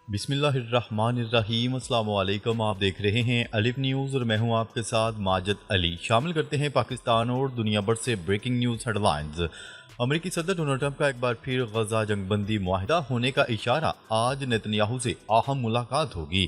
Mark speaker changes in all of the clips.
Speaker 1: بسم اللہ الرحمن الرحیم، السلام علیکم۔ آپ دیکھ رہے ہیں الف نیوز اور میں ہوں آپ کے ساتھ ماجد علی۔ شامل کرتے ہیں پاکستان اور دنیا بھر سے بریکنگ نیوز ہیڈ لائنز۔ امریکی صدر ڈونلڈ ٹرمپ کا ایک بار پھر غزہ جنگ بندی معاہدہ ہونے کا اشارہ، آج نیتن یاہو سے اہم ملاقات ہوگی۔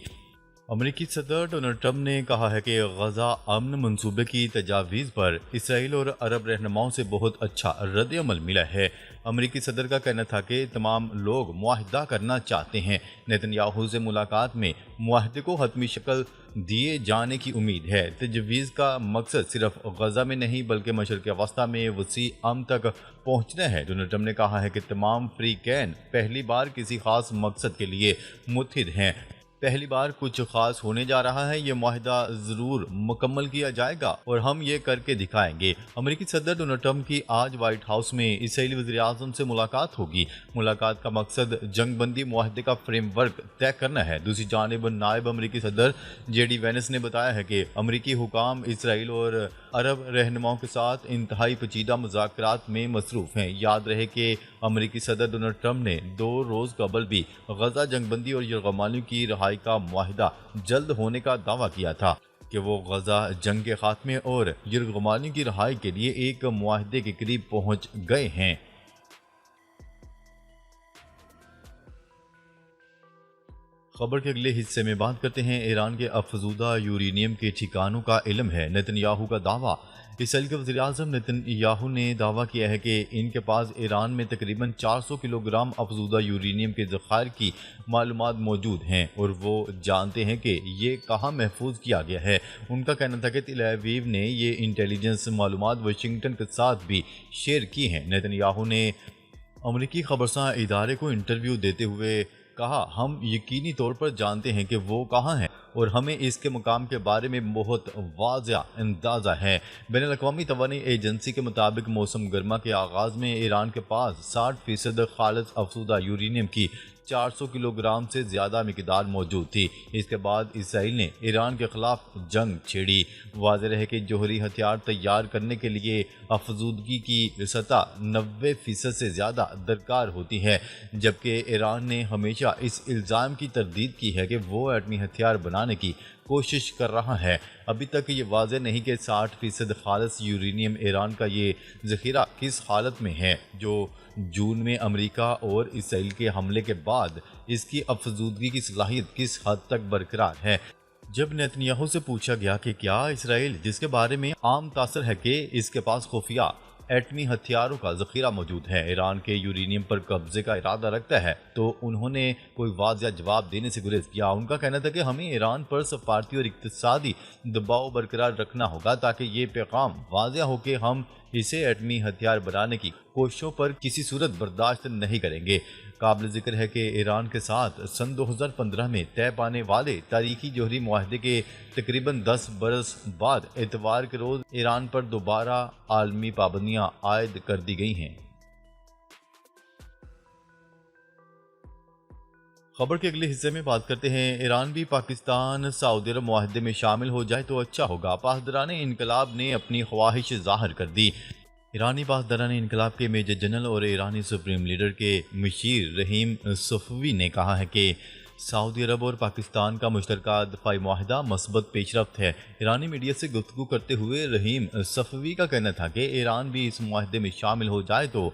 Speaker 1: امریکی صدر ڈونلڈ ٹرمپ نے کہا ہے کہ غزہ امن منصوبے کی تجاویز پر اسرائیل اور عرب رہنماؤں سے بہت اچھا رد عمل ملا ہے۔ امریکی صدر کا کہنا تھا کہ تمام لوگ معاہدہ کرنا چاہتے ہیں۔ نیتن یاہو سے ملاقات میں معاہدے کو حتمی شکل دیے جانے کی امید ہے۔ تجویز کا مقصد صرف غزہ میں نہیں بلکہ مشرق وسطی میں وسیع امن تک پہنچنا ہے۔ ڈونلڈ ٹرمپ نے کہا ہے کہ تمام فریقین پہلی بار کسی خاص مقصد کے لیے متحد ہیں۔ پہلی بار کچھ خاص ہونے جا رہا ہے، یہ معاہدہ ضرور مکمل کیا جائے گا اور ہم یہ کر کے دکھائیں گے۔ امریکی صدر ڈونلڈ ٹرمپ کی آج وائٹ ہاؤس میں اسرائیلی وزیر اعظم سے ملاقات ہوگی۔ ملاقات کا مقصد جنگ بندی معاہدے کا فریم ورک طے کرنا ہے۔ دوسری جانب نائب امریکی صدر جے ڈی وینس نے بتایا ہے کہ امریکی حکام اسرائیل اور عرب رہنماؤں کے ساتھ انتہائی پیچیدہ مذاکرات میں مصروف ہیں۔ یاد رہے کہ امریکی صدر ڈونلڈ ٹرمپ نے 2 روز قبل بھی غزہ جنگ بندی اور یرغمالیوں کی رہائی کا معاہدہ جلد ہونے کا دعویٰ کیا تھا کہ وہ غزہ جنگ کے خاتمے اور یرغمالیوں کی رہائی کے لیے ایک معاہدے کے قریب پہنچ گئے ہیں۔ خبر کے اگلے حصے میں بات کرتے ہیں ایران کے افزودہ یورینیم کے ٹھکانوں کا علم ہے، نیتن یاہو کا دعویٰ۔ اسرائیل کے وزیر اعظم نیتن یاہو نے دعویٰ کیا ہے کہ ان کے پاس ایران میں تقریباً 400 کلو گرام افزودہ یورینیم کے ذخائر کی معلومات موجود ہیں اور وہ جانتے ہیں کہ یہ کہاں محفوظ کیا گیا ہے۔ ان کا کہنا تھا کہ تل ابیب نے یہ انٹیلیجنس معلومات واشنگٹن کے ساتھ بھی شیئر کی ہیں۔ نیتن یاہو نے امریکی خبرساں ادارے کو انٹرویو دیتے ہوئے کہا، ہم یقینی طور پر جانتے ہیں کہ وہ کہاں ہیں اور ہمیں اس کے مقام کے بارے میں بہت واضح اندازہ ہے۔ بین الاقوامی توانائی ایجنسی کے مطابق موسم گرما کے آغاز میں ایران کے پاس 60% خالص افزودہ یورینیم کی 400 کلو گرام سے زیادہ مقدار موجود تھی۔ اس کے بعد اسرائیل نے ایران کے خلاف جنگ چھیڑی۔ واضح رہے کہ جوہری ہتھیار تیار کرنے کے لیے افزودگی کی سطح 90% سے زیادہ درکار ہوتی ہے، جبکہ ایران نے ہمیشہ اس الزام کی تردید کی ہے کہ وہ ایٹمی ہتھیار بنانے کی کوشش کر رہا ہے۔ ابھی تک یہ واضح نہیں کہ 60% خالص یورینیم ایران کا یہ ذخیرہ کس حالت میں ہے، جو جون میں امریکہ اور اسرائیل کے حملے کے بعد اس کی افزودگی کی صلاحیت کس حد تک برقرار ہے۔ جب نیتن یاہو سے پوچھا گیا کہ کیا اسرائیل، جس کے بارے میں عام تاثر ہے کہ اس کے پاس خفیہ ایٹمی ہتھیاروں کا ذخیرہ موجود ہے، ایران کے یورینیم پر قبضے کا ارادہ رکھتا ہے، تو انہوں نے کوئی واضح جواب دینے سے گریز کیا۔ ان کا کہنا تھا کہ ہمیں ایران پر سفارتی اور اقتصادی دباؤ برقرار رکھنا ہوگا تاکہ یہ پیغام واضح ہو کہ ہم اسے ایٹمی ہتھیار بنانے کی کوششوں پر کسی صورت برداشت نہیں کریں گے۔ قابل ذکر ہے کہ ایران کے ساتھ سن 2015 میں طے پانے والے تاریخی جوہری معاہدے کے تقریباً 10 برس بعد اتوار کے روز ایران پر دوبارہ عالمی پابندیاں عائد کر دی گئی ہیں۔ خبر کے اگلے حصے میں بات کرتے ہیں ایران بھی پاکستان سعودی عرب معاہدے میں شامل ہو جائے تو اچھا ہوگا، پاسداران انقلاب نے اپنی خواہش ظاہر کر دی۔ ایرانی پاسداران انقلاب کے میجر جنرل اور ایرانی سپریم لیڈر کے مشیر رحیم صفوی نے کہا ہے کہ سعودی عرب اور پاکستان کا مشترکہ دفاعی معاہدہ مثبت پیش رفت ہے۔ ایرانی میڈیا سے گفتگو کرتے ہوئے رحیم صفوی کا کہنا تھا کہ ایران بھی اس معاہدے میں شامل ہو جائے تو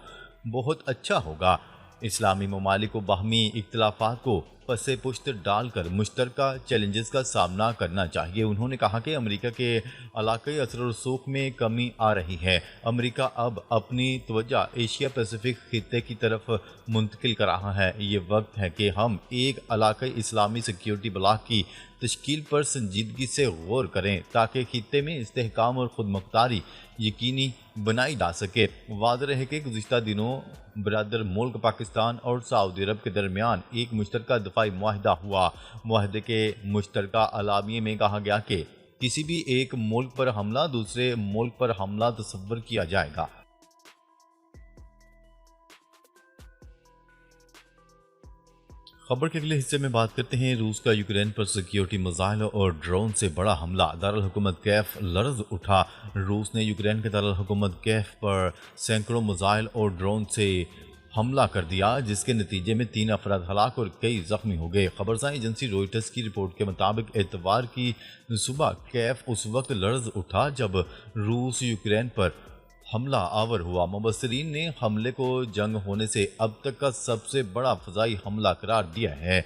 Speaker 1: بہت اچھا ہوگا۔ اسلامی ممالک کو باہمی اختلافات کو پس پشت ڈال کر مشترکہ چیلنجز کا سامنا کرنا چاہیے۔ انہوں نے کہا کہ امریکہ کے علاقائی اثر و رسوخ میں کمی آ رہی ہے۔ امریکہ اب اپنی توجہ ایشیا پیسیفک خطے کی طرف منتقل کر رہا ہے۔ یہ وقت ہے کہ ہم ایک علاقائی اسلامی سیکیورٹی بلاک کی تشکیل پر سنجیدگی سے غور کریں تاکہ خطے میں استحکام اور خود مختاری یقینی بنائی جا سکے۔ واضح رہے کہ گزشتہ دنوں برادر ملک پاکستان اور سعودی عرب کے درمیان ایک مشترکہ دفاعی معاہدہ ہوا۔ معاہدے کے مشترکہ اعلامیے میں کہا گیا کہ کسی بھی ایک ملک پر حملہ دوسرے ملک پر حملہ تصور کیا جائے گا۔ خبر کے اگلے حصے میں بات کرتے ہیں روس کا یوکرین پر سیکیورٹی میزائل اور ڈرون سے بڑا حملہ، دارالحکومت کیف لرز اٹھا۔ روس نے یوکرین کے دارالحکومت کیف پر سینکڑوں میزائل اور ڈرون سے حملہ کر دیا، جس کے نتیجے میں 3 افراد ہلاک اور کئی زخمی ہو گئے۔ خبرساں ایجنسی روئٹرز کی رپورٹ کے مطابق اتوار کی صبح کیف اس وقت لرز اٹھا جب روس یوکرین پر حملہ آور ہوا۔ مبصرین نے حملے کو جنگ ہونے سے اب تک کا سب سے بڑا فضائی حملہ قرار دیا ہے۔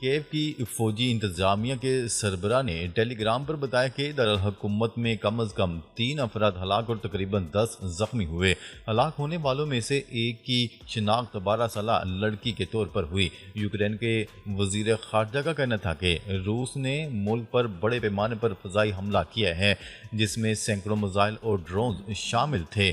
Speaker 1: کیف کی فوجی انتظامیہ کے سربراہ نے ٹیلی گرام پر بتایا کہ دارالحکومت میں کم از کم 3 افراد ہلاک اور تقریباً 10 زخمی ہوئے۔ ہلاک ہونے والوں میں سے ایک کی شناخت 12 سالہ لڑکی کے طور پر ہوئی۔ یوکرین کے وزیر خارجہ کا کہنا تھا کہ روس نے ملک پر بڑے پیمانے پر فضائی حملہ کیا ہے، جس میں سینکڑوں میزائل اور ڈرونز شامل تھے۔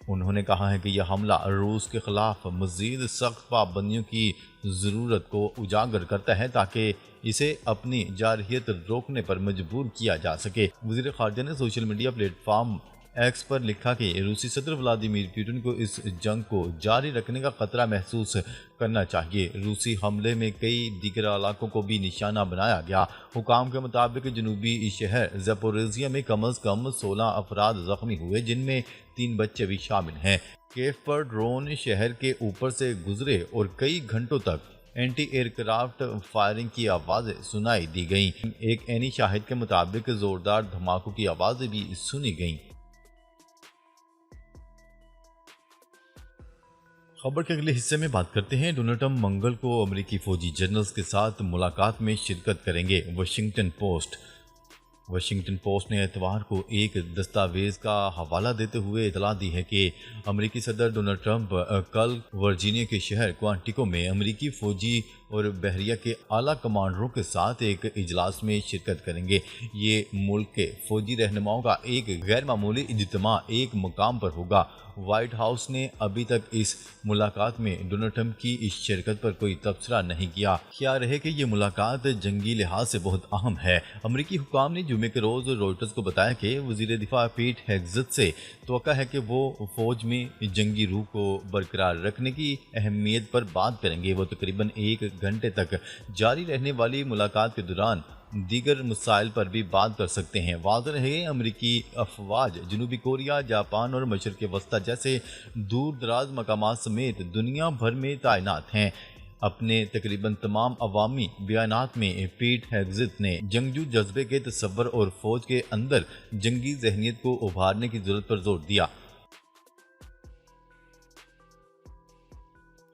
Speaker 1: انہوں نے کہا ہے کہ یہ حملہ روس کے خلاف مزید سخت پابندیوں کی ضرورت کو اجاگر کرتا ہے تاکہ اسے اپنی جارحیت روکنے پر مجبور کیا جا سکے۔ وزیر خارجہ نے social media platform X پر لکھا کہ روسی صدر ولادیمیر پوٹن کو اس جنگ کو جاری رکھنے کا خطرہ محسوس کرنا چاہیے۔ روسی حملے میں کئی دیگر علاقوں کو بھی نشانہ بنایا گیا۔ حکام کے مطابق جنوبی شہر زیپوریزیا میں کم از کم 16 افراد زخمی ہوئے، جن میں 3 بچے بھی شامل ہیں۔ کیف پر ڈرون شہر کے اوپر سے گزرے اور کئی گھنٹوں تک اینٹی ایئر کرافٹ فائرنگ کی آوازیں سنائی دی گئیں۔ ایک عینی شاہد کے مطابق زوردار دھماکوں کی آوازیں بھی سنی گئیں۔ خبر کے اگلے حصے میں بات کرتے ہیں۔ ڈونلڈ ٹرمپ منگل کو امریکی فوجی جنرلز کے ساتھ ملاقات میں شرکت کریں گے۔ واشنگٹن پوسٹ نے اتوار کو ایک دستاویز کا حوالہ دیتے ہوئے اطلاع دی ہے کہ امریکی صدر ڈونلڈ ٹرمپ کل ورجینیا کے شہر کوانٹیکو میں امریکی فوجی اور بحریہ کے اعلیٰ کمانڈروں کے ساتھ ایک اجلاس میں شرکت کریں گے۔ یہ ملک کے فوجی رہنماؤں کا ایک غیر معمولی اجتماع ایک مقام پر ہوگا۔ وائٹ ہاؤس نے ابھی تک اس ملاقات میں ڈونلڈ ٹرمپ کی اس شرکت پر کوئی تبصرہ نہیں کیا۔ خیال رہے کہ یہ ملاقات جنگی لحاظ سے بہت اہم ہے۔ امریکی حکام نے جمعے کے روز روئٹرز کو بتایا کہ وزیر دفاع پیٹ ہیگزت سے توقع ہے کہ وہ فوج میں جنگی روح کو برقرار رکھنے کی اہمیت پر بات کریں گے۔ وہ تقریباً 1 گھنٹے تک جاری رہنے والی ملاقات کے دوران دیگر مسائل پر بھی بات کر سکتے ہیں۔ واضح ہے کہ امریکی افواج جنوبی کوریا، جاپان اور مشرق وسطیٰ جیسے دور دراز مقامات سمیت دنیا بھر میں تعینات ہیں۔ اپنے تقریباً تمام عوامی بیانات میں پیٹ ہیگزت نے جنگجو جذبے کے تصور اور فوج کے اندر جنگی ذہنیت کو ابھارنے کی ضرورت پر زور دیا۔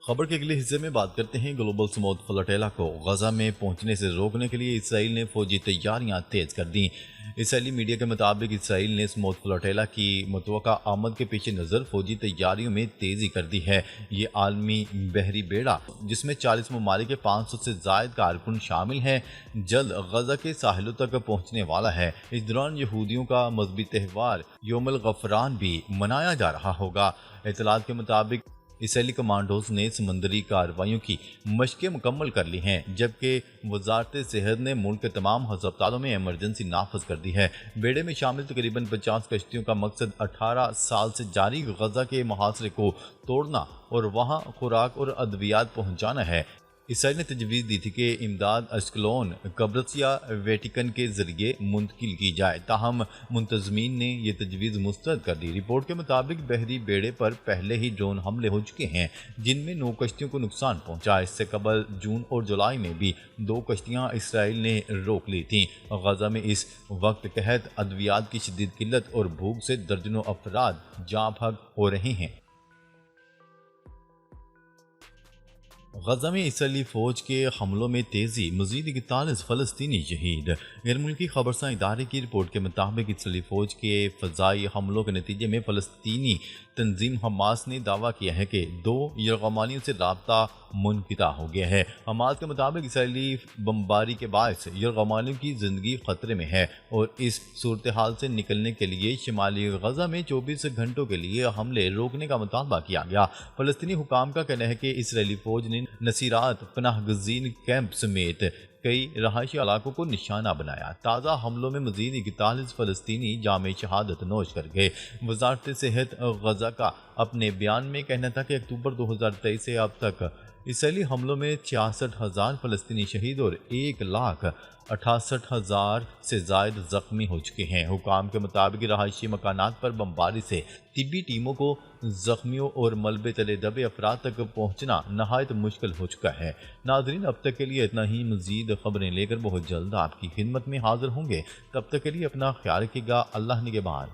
Speaker 1: خبر کے اگلے حصے میں بات کرتے ہیں۔ گلوبل سموتھ فلوٹیلا کو غزہ میں پہنچنے سے روکنے کے لیے اسرائیل نے فوجی تیاریاں تیز کر دیں۔ اسرائیلی میڈیا کے مطابق اسرائیل نے سموتھ فلوٹیلا کی متوقع آمد کے پیش نظر فوجی تیاریوں میں تیزی کر دی ہے۔ یہ عالمی بحری بیڑا، جس میں 40 ممالک کے 500 سے زائد کارکن شامل ہیں، جلد غزہ کے ساحلوں تک پہنچنے والا ہے۔ اس دوران یہودیوں کا مذہبی تہوار یوم الغفران بھی منایا جا رہا ہوگا۔ اطلاعات کے مطابق اسرائیلی کمانڈوز نے سمندری کارروائیوں کی مشقیں مکمل کر لی ہیں، جبکہ وزارت صحت نے ملک کے تمام ہسپتالوں میں ایمرجنسی نافذ کر دی ہے۔ بیڑے میں شامل تقریباً 50 کشتیوں کا مقصد 18 سال سے جاری غزہ کے محاصرے کو توڑنا اور وہاں خوراک اور ادویات پہنچانا ہے۔ اسرائیل نے تجویز دی تھی کہ امداد اشکلون، قبرص یا ویٹیکن کے ذریعے منتقل کی جائے، تاہم منتظمین نے یہ تجویز مسترد کر دی۔ رپورٹ کے مطابق بحری بیڑے پر پہلے ہی ڈرون حملے ہو چکے ہیں، جن میں 9 کشتیوں کو نقصان پہنچا۔ اس سے قبل جون اور جولائی میں بھی 2 کشتیاں اسرائیل نے روک لی تھیں۔ غزہ میں اس وقت قحط، ادویات کی شدید قلت اور بھوک سے درجنوں افراد جاں بحق ہو رہے ہیں۔ غزہ میں اسرائیلی فوج کے حملوں میں تیزی، مزید 41 فلسطینی شہید۔ غیر ملکی خبرساں ادارے کی رپورٹ کے مطابق اسرائیلی فوج کے فضائی حملوں کے نتیجے میں فلسطینی تنظیم حماس نے دعویٰ کیا ہے کہ 2 یرغمالیوں سے رابطہ منقطع ہو گیا ہے۔ حماس کے مطابق اسرائیلی بمباری کے باعث یرغمالیوں کی زندگی خطرے میں ہے اور اس صورتحال سے نکلنے کے لیے شمالی غزہ میں 24 گھنٹوں کے لیے حملے روکنے کا مطالبہ کیا گیا۔ فلسطینی حکام کا کہنا ہے کہ اسرائیلی فوج نے نصیرات پناہ گزین کیمپ سمیت کئی رہائشی علاقوں کو نشانہ بنایا۔ تازہ حملوں میں مزید 41 فلسطینی جام شہادت نوش کر گئے۔ وزارت صحت غزہ کا اپنے بیان میں کہنا تھا کہ اکتوبر 2023 سے اب تک اسرائیلی حملوں میں 66,000 فلسطینی شہید اور 1,68,000 سے زائد زخمی ہو چکے ہیں۔ حکام کے مطابق رہائشی مکانات پر بمباری سے طبی ٹیموں کو زخمیوں اور ملبے تلے دبے افراد تک پہنچنا نہایت مشکل ہو چکا ہے۔ ناظرین، اب تک کے لیے اتنا ہی۔ مزید خبریں لے کر بہت جلد آپ کی خدمت میں حاضر ہوں گے۔ تب تک کے لیے اپنا خیال رکھیے گا۔ اللہ نگہبان۔